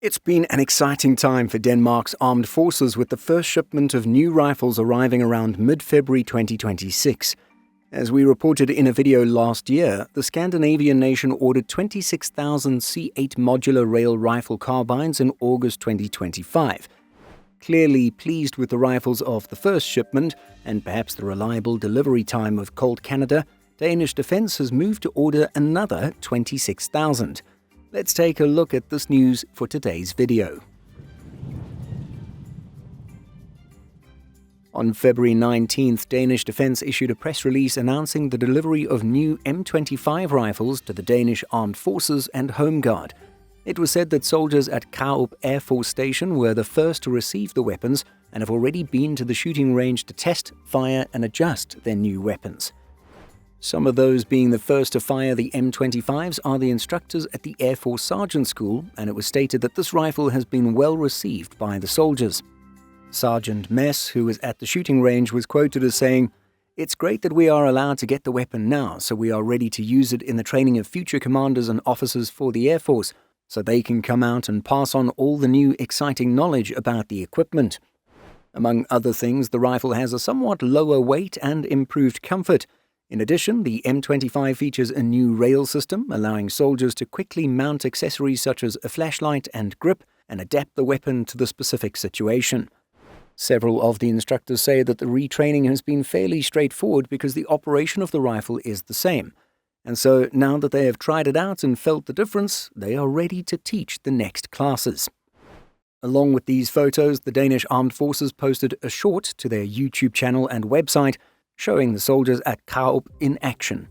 It's been an exciting time for Denmark's armed forces, with the first shipment of new rifles arriving around mid-February 2026. As we reported in a video last year, the Scandinavian nation ordered 26,000 C8 modular rail rifle carbines in August 2025. Clearly pleased with the rifles of the first shipment, and perhaps the reliable delivery time of Colt Canada, Danish Defence has moved to order another 26,000. Let's take a look at this news for today's video. On February 19th, Danish Defence issued a press release announcing the delivery of new M25 rifles to the Danish Armed Forces and Home Guard. It was said that soldiers at Karup Air Force Station were the first to receive the weapons and have already been to the shooting range to test, fire and adjust their new weapons. Some of those being the first to fire the M25s are the instructors at the Air Force Sergeant School, and it was stated that this rifle has been well received by the soldiers. Sergeant Mess, who was at the shooting range, was quoted as saying, "It's great that we are allowed to get the weapon now, so we are ready to use it in the training of future commanders and officers for the Air Force, so they can come out and pass on all the new exciting knowledge about the equipment." Among other things, the rifle has a somewhat lower weight and improved comfort. In addition, the M25 features a new rail system, allowing soldiers to quickly mount accessories such as a flashlight and grip and adapt the weapon to the specific situation. Several of the instructors say that the retraining has been fairly straightforward because the operation of the rifle is the same. And so, now that they have tried it out and felt the difference, they are ready to teach the next classes. Along with these photos, the Danish Armed Forces posted a short to their YouTube channel and website, showing the soldiers at Karup in action.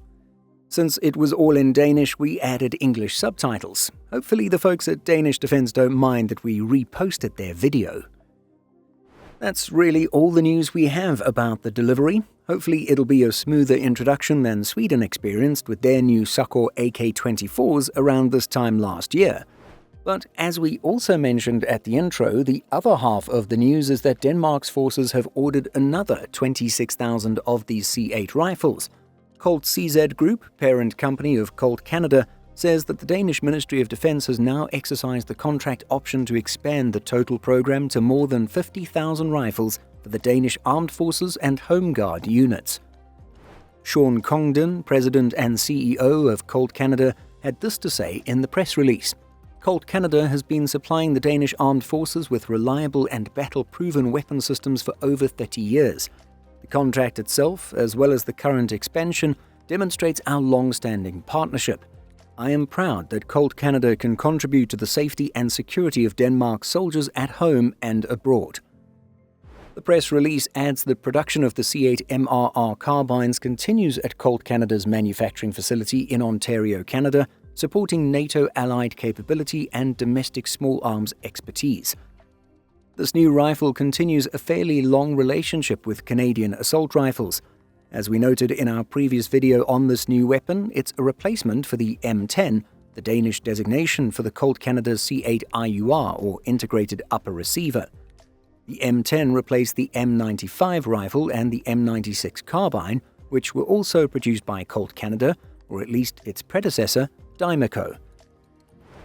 Since it was all in Danish, we added English subtitles. Hopefully the folks at Danish Defence don't mind that we reposted their video. That's really all the news we have about the delivery. Hopefully it'll be a smoother introduction than Sweden experienced with their new Sukhoi AK-24s around this time last year. But as we also mentioned at the intro, the other half of the news is that Denmark's forces have ordered another 26,000 of these C8 rifles. Colt CZ Group, parent company of Colt Canada, says that the Danish Ministry of Defence has now exercised the contract option to expand the total program to more than 50,000 rifles for the Danish Armed Forces and Home Guard units. Sean Congdon, president and CEO of Colt Canada, had this to say in the press release. Colt Canada has been supplying the Danish Armed Forces with reliable and battle-proven weapon systems for over 30 years. The contract itself, as well as the current expansion, demonstrates our long-standing partnership. I am proud that Colt Canada can contribute to the safety and security of Denmark's soldiers at home and abroad. The press release adds that production of the C8 MRR carbines continues at Colt Canada's manufacturing facility in Ontario, Canada, supporting NATO allied capability and domestic small arms expertise. This new rifle continues a fairly long relationship with Canadian assault rifles. As we noted in our previous video on this new weapon, it's a replacement for the M10, the Danish designation for the Colt Canada C8 IUR, or Integrated Upper Receiver. The M10 replaced the M95 rifle and the M96 carbine, which were also produced by Colt Canada, or at least its predecessor, Dymaco.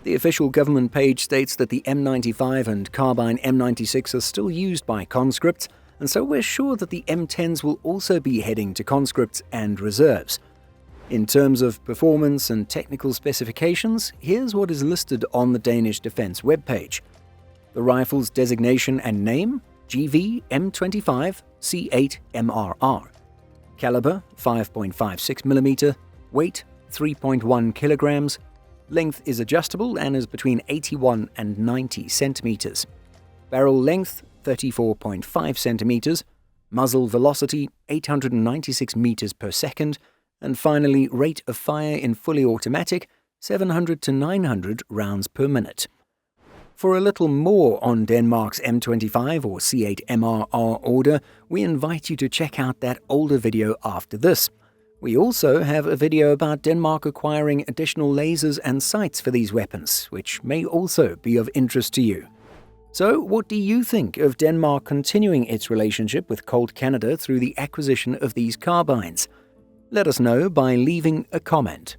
The official government page states that the M95 and carbine M96 are still used by conscripts, and so we're sure that the M10s will also be heading to conscripts and reserves. In terms of performance and technical specifications, here's what is listed on the Danish Defence webpage. The rifle's designation and name: GV M25 C8 MRR. Caliber 5.56mm, weight 3.1 kilograms, length is adjustable and is between 81 and 90 centimeters. Barrel length 34.5 centimeters, muzzle velocity 896 meters per second, and finally rate of fire in fully automatic 700 to 900 rounds per minute. For a little more on Denmark's M25 or C8 MRR order, we invite you to check out that older video after this. We also have a video about Denmark acquiring additional lasers and sights for these weapons, which may also be of interest to you. So, what do you think of Denmark continuing its relationship with Colt Canada through the acquisition of these carbines? Let us know by leaving a comment.